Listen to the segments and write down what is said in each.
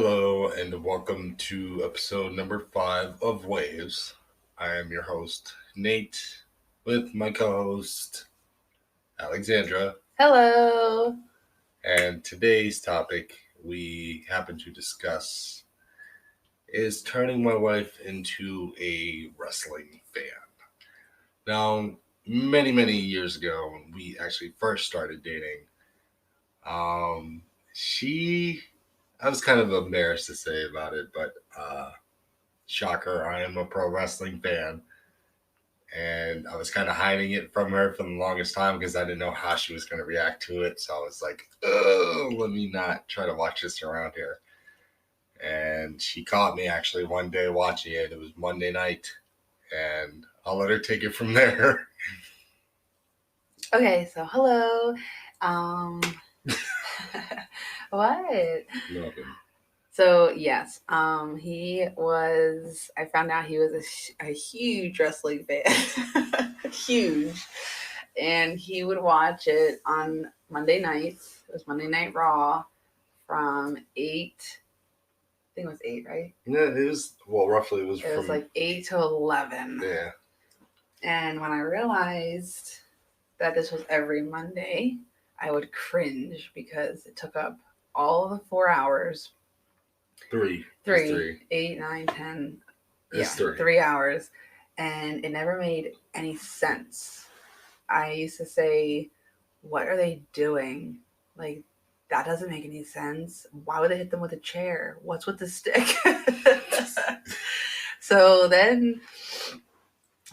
Hello and welcome to episode number 5 of Waves. I am your host, Nate, with my co-host, Alexandra. Hello. And today's topic we happen to discuss is turning my wife into a wrestling fan. Now, many years ago, when we actually first started dating, um, she, I was kind of embarrassed to say about it, but shocker, I am a pro wrestling fan. And I was kind of hiding it from her for the longest time because I didn't know how she was going to react to it. So I was like, oh, let me not try to watch this around here. And she caught me actually one day watching it. It was Monday night. And I'll let her take it from there. Okay, so hello. What? Nothing. So yes, I found out he was a huge wrestling fan. Huge. And he would watch it on Monday nights. It was Monday Night Raw from 8, I think it was 8, right? Yeah, it was, well, roughly it was It was like 8 to 11. Yeah. And when I realized that this was every Monday, I would cringe because it took up all of the 4 hours. Three. 8, 9, 10. Yeah, 3 hours. And it never made any sense. I used to say, what are they doing? Like, that doesn't make any sense. Why would they hit them with a chair? What's with the stick? So then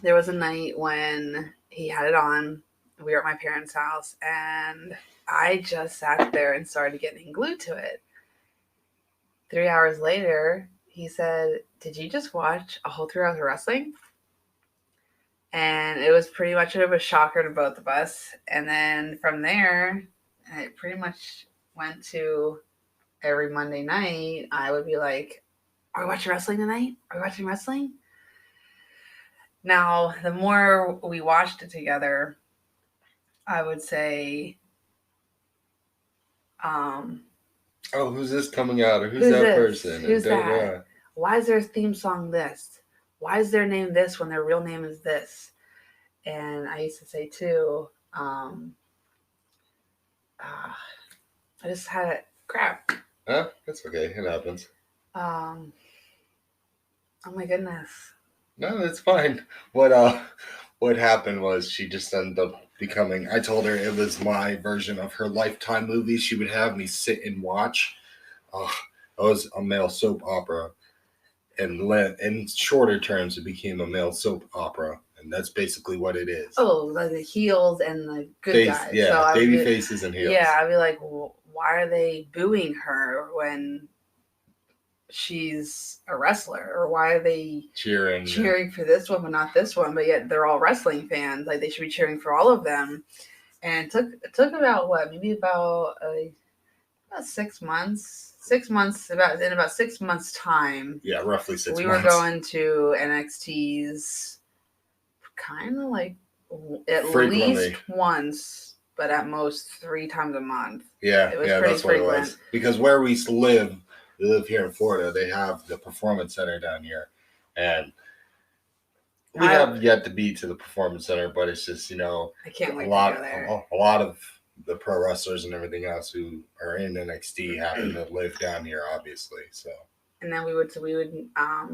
there was a night when he had it on. We were at my parents' house, and I just sat there and started getting glued to it. 3 hours later, he said, "Did you just watch a whole 3 hours of wrestling?" And it was pretty much of a shocker to both of us. And then from there, it pretty much went to every Monday night. I would be like, "Are we watching wrestling tonight? Are we watching wrestling?" Now, the more we watched it together, I would say, oh, who's this coming out? Or who's that this? person? Who's that? Why is their theme song this? Why is their name this when their real name is this? And I used to say too, I just had it. Crap. Huh? That's okay. It happens. Oh my goodness. No, it's fine. What happened was she just ended up becoming, I told her it was my version of her Lifetime movies she would have me sit and watch. It was a male soap opera. And in shorter terms, it became a male soap opera. And that's basically what it is. Oh, like the heels and the good guys. Yeah, so baby faces and heels. Yeah, I'd be like, well, why are they booing her when she's a wrestler? Or why are they cheering for this one but not this one? But yet they're all wrestling fans. Like, they should be cheering for all of them. And it took about what? Maybe about 6 months. 6 months, in about 6 months' time. Yeah, roughly 6 months. We were going to NXT's kind of like at least once, but at most 3 times a month. Yeah, it was pretty that's frequent. What it was. Because where we live here in Florida, they have the Performance Center down here. And we have yet to be to the Performance Center, but it's just, I can't wait to go there. A lot of the pro wrestlers and everything else who are in NXT happen to live down here, obviously. So. And then we would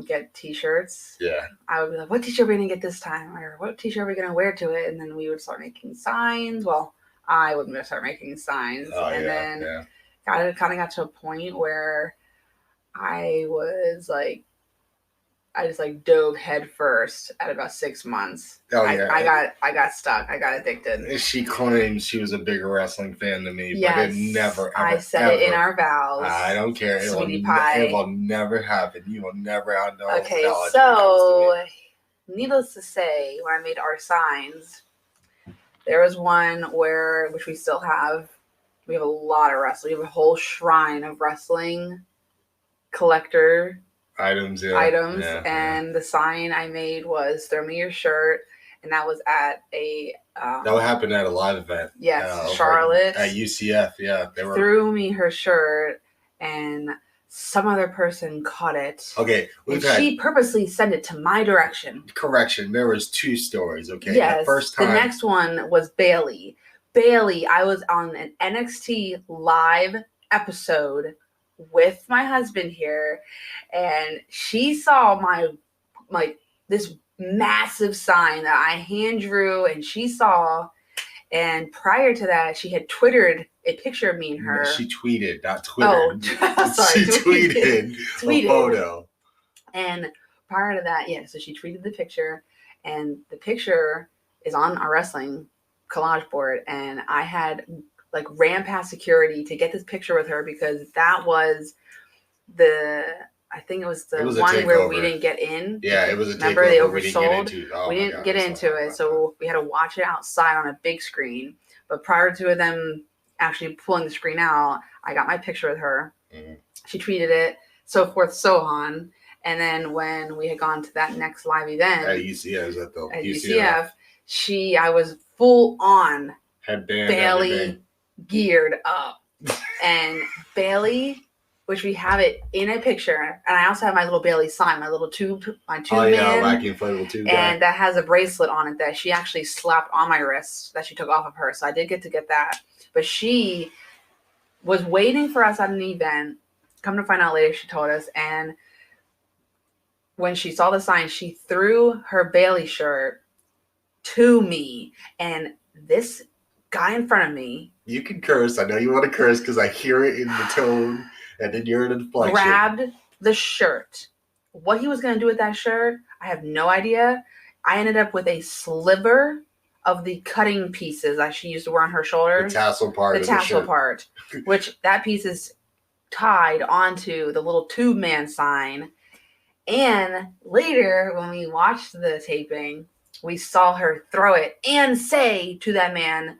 get T-shirts. Yeah. I would be like, "What T-shirt are we gonna get this time?" Or "What T-shirt are we gonna wear to it?" And then we would start making signs. Well, I would start making signs, then kind of got to a point where I was like, I just dove head first at about 6 months. I got stuck. I got addicted. She claims she was a bigger wrestling fan than me, but it never. I said it in our vows. I don't care. Sweetie pie. It will never happen. You will never outdo. Okay, so needless to say, when I made our signs, there was one which we still have. We have a lot of wrestling. We have a whole shrine of wrestling collector items, and the sign I made was "Throw me your shirt," and that was at a that happened at a live event. Yes, Charlotte at UCF. Yeah, they threw me her shirt, and some other person caught it. Okay, she purposely sent it to my direction. Correction, there was 2 stories, okay? Yes, the first time... the next one was Bailey. I was on an NXT live episode with my husband here, and she saw this massive sign that I hand drew, and she saw. And prior to that, she had Twittered a picture of me and her. She tweeted, not Twittered. Oh, sorry. She tweeted a photo. And prior to that, so she tweeted the picture, and the picture is on our wrestling collage board. And I had ran past security to get this picture with her because that was I think it was the one where we didn't get in. Yeah, it was a takeover. Remember, they oversold. We didn't get into it, so we had to watch it outside on a big screen. But prior to them actually pulling the screen out, I got my picture with her. Mm-hmm. She tweeted it, so forth, so on. And then when we had gone to that next live event at UCF, at UCF, I was full on headband, Bailey geared up, and Bailey. Which we have it in a picture, and I also have my little Bailey sign, my tube man. Wacky inflatable tube guy. And that has a bracelet on it that she actually slapped on my wrist that she took off of her. So I did get that. But she was waiting for us at an event. Come to find out later, she told us. And when she saw the sign, she threw her Bailey shirt to me. And this guy in front of me. You can curse. I know you want to curse because I hear it in the tone. And then you're in a deflection. Grabbed the shirt. What he was going to do with that shirt, I have no idea. I ended up with a sliver of the cutting pieces that she used to wear on her shoulders. The tassel part. The tassel part. Which that piece is tied onto the little tube man sign. And later, when we watched the taping, we saw her throw it and say to that man,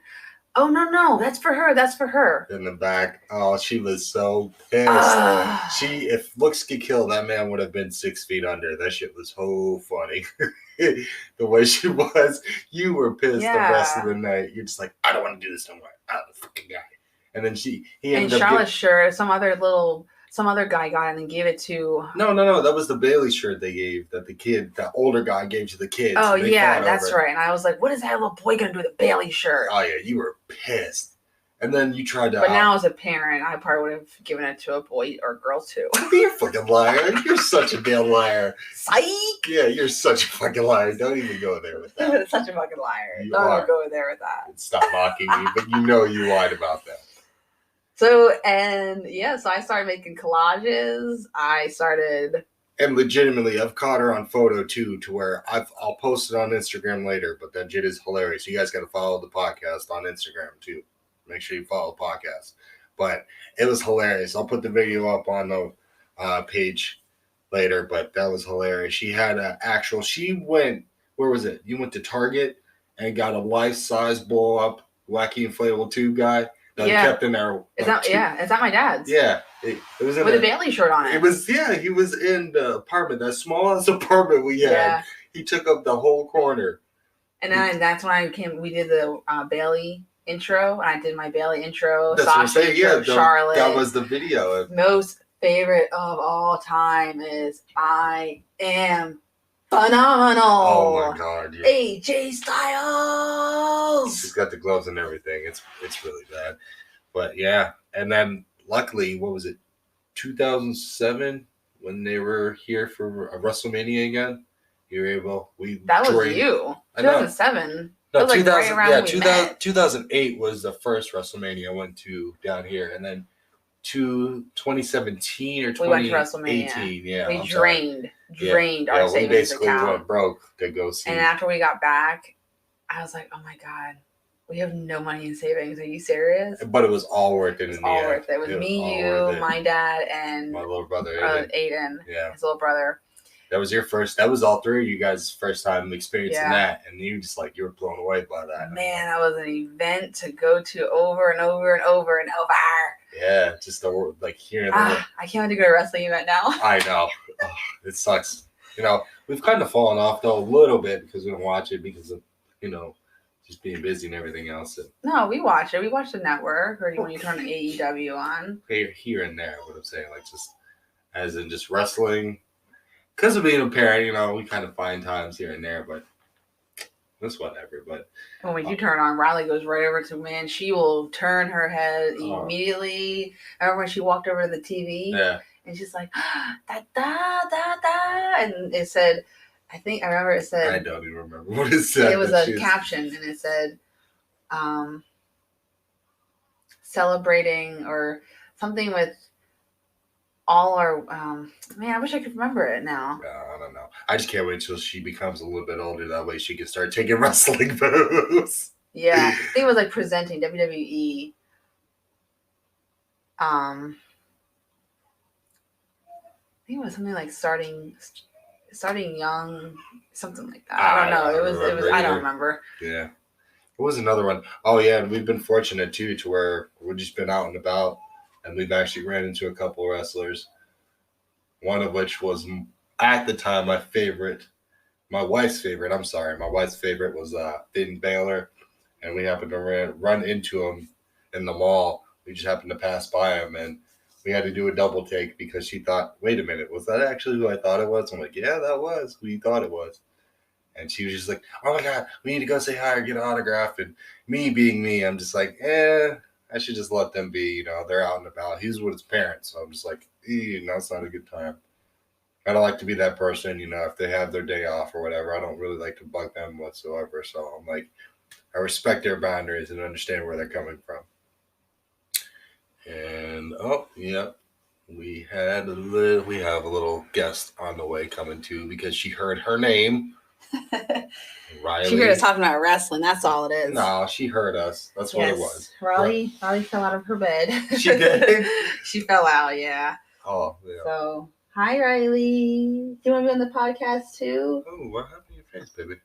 "Oh, no, that's for her. That's for her." In the back. Oh, she was so pissed. If looks could kill, that man would have been 6 feet under. That shit was so funny. The way she was, you were pissed the rest of the night. You're just like, I don't want to do this no more. I'm the fucking guy. And then he ended up Charlotte's shirt, some other guy got it and gave it to... No. That was the Bailey shirt they gave that the older guy gave to the kids. Oh, yeah, that's right. And I was like, what is that little boy going to do with a Bailey shirt? Oh, yeah, you were pissed. And then you tried to... But now as a parent, I probably would have given it to a boy or a girl, too. You're a fucking liar. You're such a damn liar. Psych! Yeah, you're such a fucking liar. Don't even go there with that. Such a fucking liar. Don't go there with that. Stop mocking me, but you know you lied about that. So I started making collages. And legitimately, I've caught her on photo too, to where I'll post it on Instagram later. But that shit is hilarious. You guys got to follow the podcast on Instagram too. Make sure you follow the podcast. But it was hilarious. I'll put the video up on the page later. But that was hilarious. She had she went, where was it? You went to Target and got a life-size blow-up wacky inflatable tube guy. That kept in there. Is that my dad's? Yeah. It was in with a Bailey shirt on it. It was, he was in the apartment, that smallest apartment we had. Yeah. He took up the whole corner. And then that's when we did the Bailey intro, and I did my Bailey intro. That's what I'm saying, Charlotte. That was the video. Most favorite of all time is I Am Phenomenal. Oh my God! Yeah. AJ Styles. She's got the gloves and everything. It's really bad, but yeah. And then luckily, what was it? 2007 when they were here for a WrestleMania again. You were able. That was you. 2007. No, that was 2000. Right 2008 was the first WrestleMania I went to down here, and then 2017 or 2018. We went to WrestleMania. Yeah, we drained our savings account. We basically went broke to go see. And after we got back, I was like, "Oh my God, we have no money in savings. Are you serious?" But it was all worth it. It was me, you, my dad, and my little brother, Aiden. Yeah, his little brother. That was your first. That was all three of you guys' first time experiencing that, and you were blown away by that. Man, that was an event to go to over and over and over and over. Yeah, just hearing. I can't wait to go to a wrestling event now. I know, it sucks. We've kind of fallen off though a little bit because we don't watch it because of just being busy and everything else. No, we watch it. We watch the network, or when you turn AEW on. Here and there, what I'm saying, as in just wrestling. Because of being a parent, we kind of find times here and there, but that's whatever. But when you turn on, Riley goes right over to man. She will turn her head immediately. I remember when she walked over to the TV, and she's like, da da da da, and it said, I remember it said. I don't even remember what it said. It was a caption, and it said, celebrating or something with all our man, I wish I could remember it now. I don't know. I just can't wait till she becomes a little bit older. That way she can start taking wrestling moves. Yeah, I think it was like presenting WWE. I think it was something like starting young, something like that. I don't know. It was. I don't remember. Yeah. What was another one? Oh yeah, and we've been fortunate too to where we've just been out and about. And we've actually ran into a couple wrestlers, one of which was, at the time, my wife's favorite was Finn Balor. And we happened to run into him in the mall. We just happened to pass by him, and we had to do a double take because she thought, wait a minute, was that actually who I thought it was? I'm like, yeah, that was who you thought it was. And she was just like, oh, my God, we need to go say hi or get an autograph. And me being me, I'm just like, I should just let them be, they're out and about. He's with his parents, so I'm just like, it's not a good time. I don't like to be that person, if they have their day off or whatever, I don't really like to bug them whatsoever. So I'm like, I respect their boundaries and understand where they're coming from. And, we have a little guest on the way coming too because she heard her name. Riley. She heard us talking about wrestling. That's all it is. No, she heard us. That's what it was. Riley fell out of her bed. She did? She fell out, yeah. Oh, yeah. So, hi, Riley. Do you want to be on the podcast, too? Oh, what happened to your face, baby?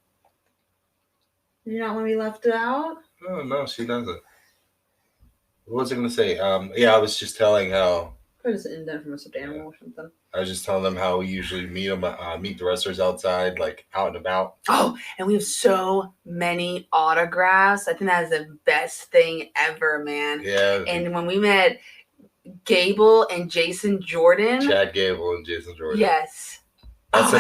Do you not want to be left out? Oh, no, she doesn't. What was I going to say? I was just telling how... Probably just an indent from a stuffed animal or something. I was just telling them how we usually meet the wrestlers outside, like out and about. Oh, and we have so many autographs. I think that is the best thing ever, man. Yeah. And when we met Gable and Jason Jordan. Chad Gable and Jason Jordan. Yes. That's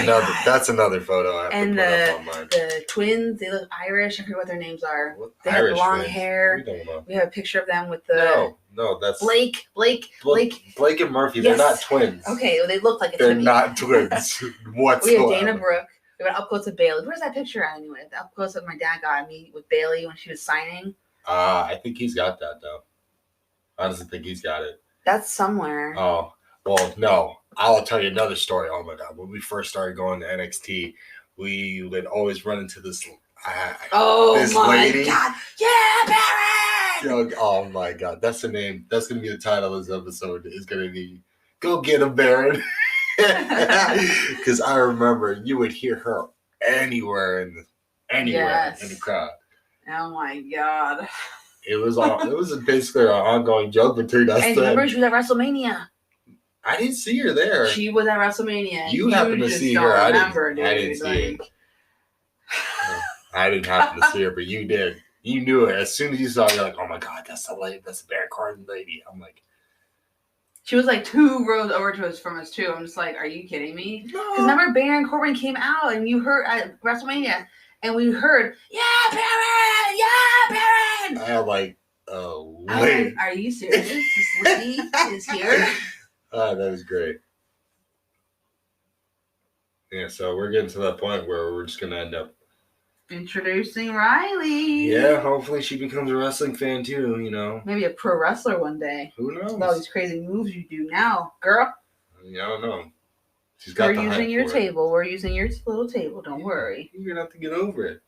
another photo I have to put up on mine. The twins, they look Irish. I forget what their names are. They have long hair. We have a picture of them with the No, that's Blake and Murphy. Yes. They're not twins. Okay, well, they look like they're not twins whatsoever. We have Dana Brooke. We went up close with Bailey. Where's that picture at anyway? The up close that my dad got me with Bailey when she was signing. I think he's got that though. I honestly think he's got it. That's somewhere. Oh well, no. I'll tell you another story. Oh my God! When we first started going to NXT, we would always run into this. This lady. God! Yeah, Baron! Oh my God! That's the name. That's gonna be the title of this episode. Is gonna be "Go Get Him, Baron." Because I remember you would hear her anywhere in the crowd. Oh my God! It was basically an ongoing joke between us. And remember, she was at WrestleMania. I didn't see her there. She was at WrestleMania. You happened to see her. I didn't see her. I didn't happen to see her, but you did. You knew it. As soon as you saw her, you're like, oh my God, that's the lady. That's the Baron Corbin lady. I'm like. She was like 2 rows over to us from us, too. I'm just like, are you kidding me? No. Because remember, Baron Corbin came out and you heard at WrestleMania. And we heard, yeah, Baron! Yeah, Baron! I'm like, oh, wait. Are you serious? This lady is here? Oh, that was great. Yeah, so we're getting to that point where we're just going to end up introducing Riley. Yeah, hopefully she becomes a wrestling fan too, Maybe a pro wrestler one day. Who knows? With all these crazy moves you do now, girl. Yeah, I don't know. She's got We're using your table. We're using your little table. Don't worry. You're going to have to get over it.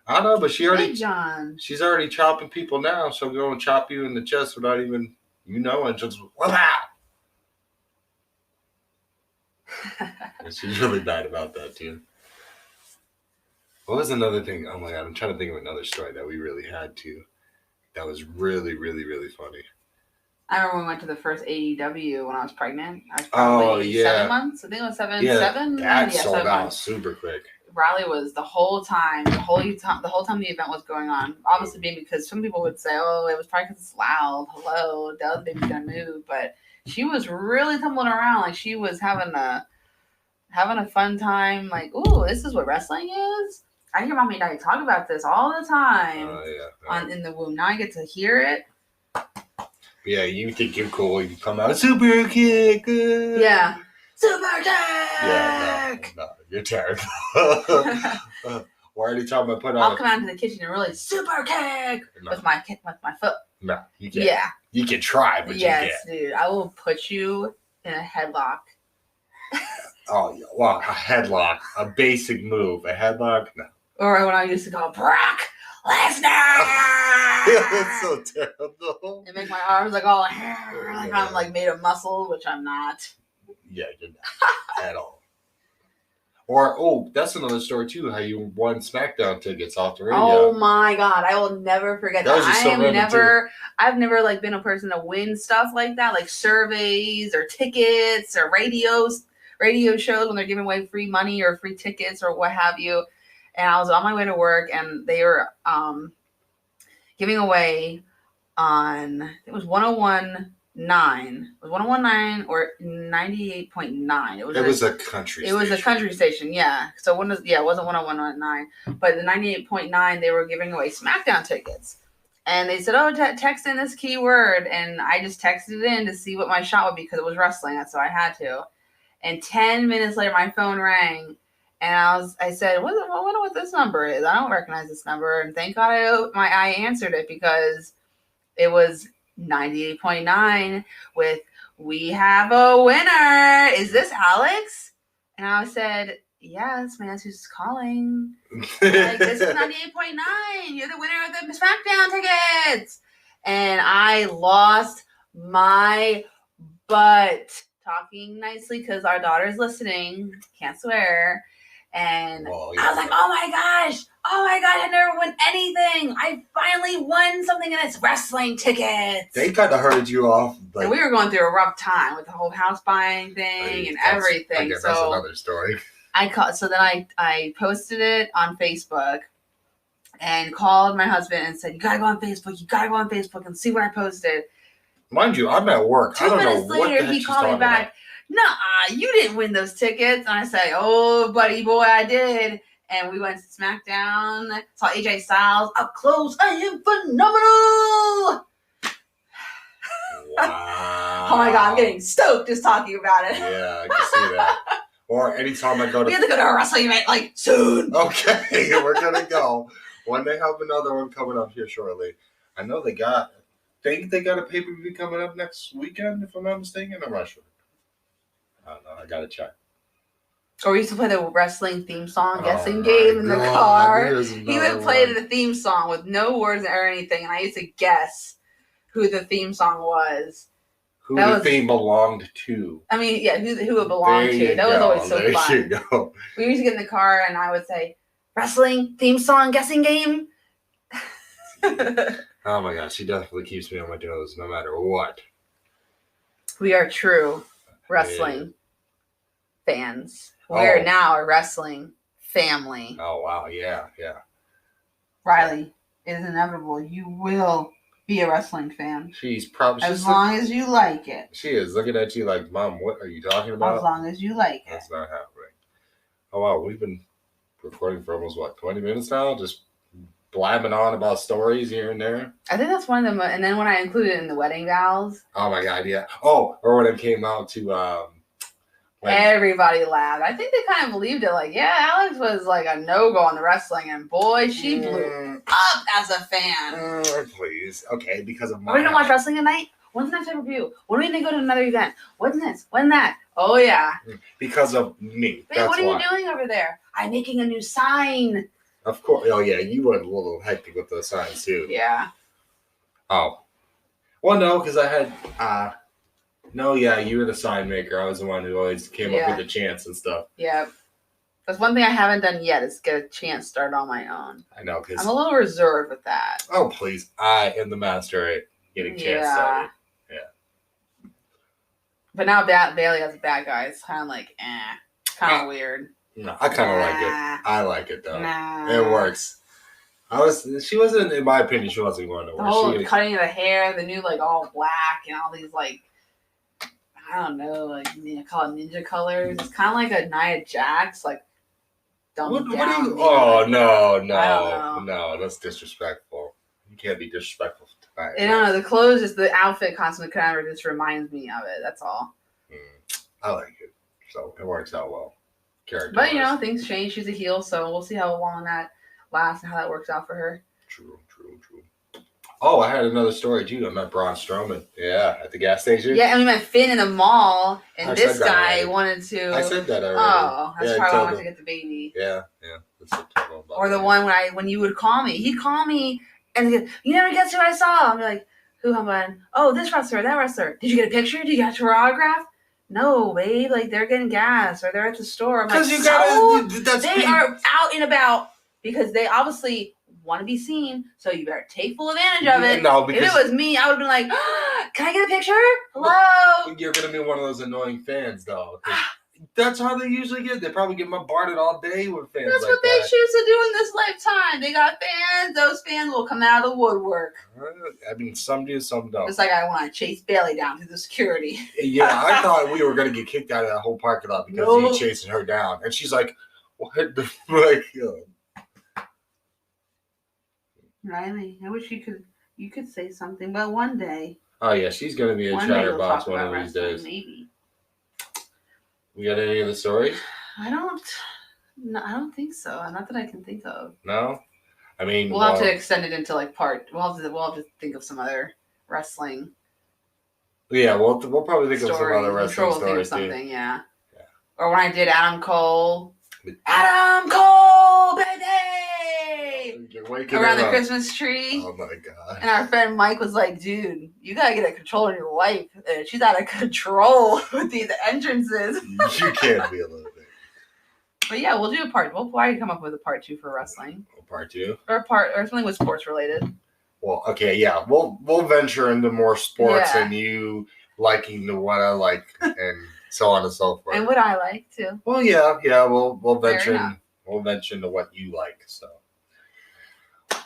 I know, but she's already chopping people now, so we're going to chop you in the chest without even, and just, wow. She's really bad about that too. What was another thing? Oh my God, I'm trying to think of another story that we really had too. That was really, really, really funny. I remember we went to the first AEW when I was pregnant. I was probably 7 months. I think it was seven. That sold out super quick. Riley was the whole time the event was going on. Obviously, because some people would say, "Oh, it was probably because it's loud." Hello, the other baby's gonna move, but she was really tumbling around. Like she was having a fun time. Like, ooh, this is what wrestling is. I hear mommy and daddy talk about this all the time in the womb. Now I get to hear it. Yeah, you think you're cool. You come out, super kick. Yeah. Super kick! Yeah, no, you're terrible. Why are you talking about I'll come out into the kitchen and really super kick with my foot. No, you can't. Yeah. You can try, but you can't. Yes, dude. I will put you in a headlock. Oh, well, a headlock. A basic move. A headlock? No. Or when I used to go, Brock Lesnar! That's so terrible. And make my arms like all like I'm like made of muscle, which I'm not. Yeah, you're not at all. Or that's another story too. How you won SmackDown tickets off the radio. Oh my God, I will never forget that. I've never like been a person to win stuff like that, like surveys or tickets or radio shows when they're giving away free money or free tickets or what have you. And I was on my way to work, and they were giving away on it was 101.9. It was 101.9 or 98.9. It was a country. It was a country station, yeah. So it wasn't 101.9, but the 98.9 they were giving away SmackDown tickets, and they said, "Oh, text in this keyword," and I just texted it in to see what my shot would be because it was wrestling. That's so I had to. And 10 minutes later, my phone rang, and I said, I wonder what this number is. I don't recognize this number, and thank God I answered it because it was 98.9 with "We have a winner. Is this Alex?" And I said, "Yes, man, who's calling?" Like, this is 98.9. You're the winner of the SmackDown tickets. And I lost my butt talking nicely because our daughter's listening. Can't swear. And I was like, oh my gosh, I never won anything. I finally won something, and it's wrestling tickets. They kind of herded you off. And we were going through a rough time with the whole house buying thing and everything. I guess that's another story. So then I posted it on Facebook and called my husband and said, you gotta go on Facebook and see what I posted. Mind you, I'm at work. 2 minutes later, he called me back. Nah, you didn't win those tickets. And I said, oh, buddy boy, I did. And we went to SmackDown, saw AJ Styles up close. I am phenomenal. Wow. Oh my God, I'm getting stoked just talking about it. Yeah, I can see that. Or anytime I go to... We have to go to a wrestling event, like, soon. Okay, we're going to go. When they have another one coming up here shortly. I know they got a pay-per-view coming up next weekend, if I'm not mistaken. I'm not sure. I don't know. I got to check. Or we used to play the wrestling theme song guessing game in the car. He would play the theme song with no words or anything, and I used to guess who the theme song was. Who the theme belonged to. I mean, yeah, who it belonged to. That was always so fun. There you go. We used to get in the car, and I would say, wrestling theme song guessing game. Oh my gosh, she definitely keeps me on my toes no matter what. We are true wrestling fans. We're now a wrestling family. Oh, wow. Yeah. Riley, it is inevitable. You will be a wrestling fan. She's probably... As long as you like it. She is looking at you like, Mom, what are you talking about? As long as you like it. That's not happening. Oh, wow. We've been recording for almost, 20 minutes now? Just blabbing on about stories here and there. I think that's one of them. And then when I included it in the wedding vows. Oh, my God, yeah. Oh, or when it came out to... everybody laughed. I think they kind of believed it. Like, yeah, Alex was like a no-go on the wrestling, and boy, she blew up as a fan. Please. Okay, because of my... Are we going to watch wrestling tonight? When's the next pay-per-view? When are we going to go to another event? When's this? When that? Oh, yeah. Because of me. Babe, what are you doing over there? I'm making a new sign. Of course. Oh, yeah, you went a little hectic with those signs, too. Yeah. Oh. Well, no, because I had... No, yeah, you were the sign maker. I was the one who always came up with the chants and stuff. Yeah. That's one thing I haven't done yet is get a chant started on my own. I know, because... I'm a little reserved with that. Oh, please. I am the master at getting chants started. Yeah. But now Bailey as a bad guy. It's kind of like, kind of weird. No, I kind of like it. I like it, though. Nah. It works. She wasn't, in my opinion, she wasn't going to work. The whole cutting of the hair, the new, like, all black and all these, like... I don't know, like call it ninja colors. It's kind of like a Nia Jax, like dumbed down. What do you? Maybe. Oh no, I don't no, that's disrespectful. You can't be disrespectful to Nia. I don't know. The clothes, just the outfit, constantly kind of just reminds me of it. That's all. I like it, so it works out well. But you know, things change. She's a heel, so we'll see how long that lasts and how that works out for her. True. Oh, I had another story too. I met Braun Strowman. Yeah, at the gas station. Yeah, and we met Finn in the mall, and this guy wanted to. I said that already. Oh, that's probably why I wanted to get the baby. Yeah. Or the one when you would call me, he'd call me and he'd, you never guess who I saw. I'm like, who? I'm like, oh, this wrestler, that wrestler. Did you get a picture? Did you get her autograph? No, babe. Like they're getting gas or they're at the store. I'm like, they are out and about because they obviously want to be seen, so you better take full advantage of it. No, because if it was me, I would have been like, can I get a picture? Hello? You're going to be one of those annoying fans, though. That's how they usually get. They probably get bombarded all day with fans. That's what they choose to do in this lifetime. They got fans. Those fans will come out of the woodwork. I mean, some do, some don't. It's like I want to chase Bailey down through the security. Yeah, I thought we were going to get kicked out of that whole parking lot because he's chasing her down. And she's like, what the Riley, I wish you could say something, but one day. Oh yeah, she's gonna be a chatterbox one of these days. Maybe. We got any of the stories? I don't think so. Not that I can think of. No, I mean we'll have to extend it into like part. We'll have to think of some other wrestling. Yeah, we'll probably think of some other wrestling stories too. Something, yeah. Yeah. Or when I did Adam Cole. Adam Cole, baby! Around the Christmas tree. Oh my god. And our friend Mike was like, dude, you gotta get a control on your wife. She's out of control with these entrances. You can be a little bit. But yeah, we'll do a part. We'll probably come up with a part 2 for wrestling. Part 2? Or something with sports related. Well, okay, yeah. We'll venture into more sports and you liking the what I like and so on and so forth. And what I like too. Well, yeah, we'll venture into what you like. So,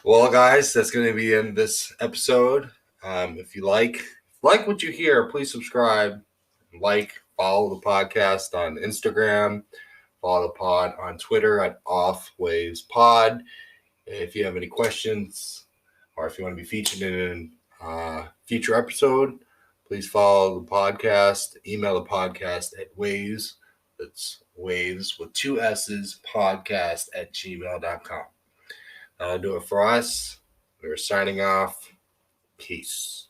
well, guys, that's going to be in this episode. If you like what you hear, please subscribe, follow the podcast on Instagram, follow the pod on Twitter at OffWavesPod. If you have any questions or if you want to be featured in a future episode, please follow the podcast. Email the podcast at waves. That's waves with 2 S's podcast@gmail.com. That'll do it for us. We're signing off. Peace.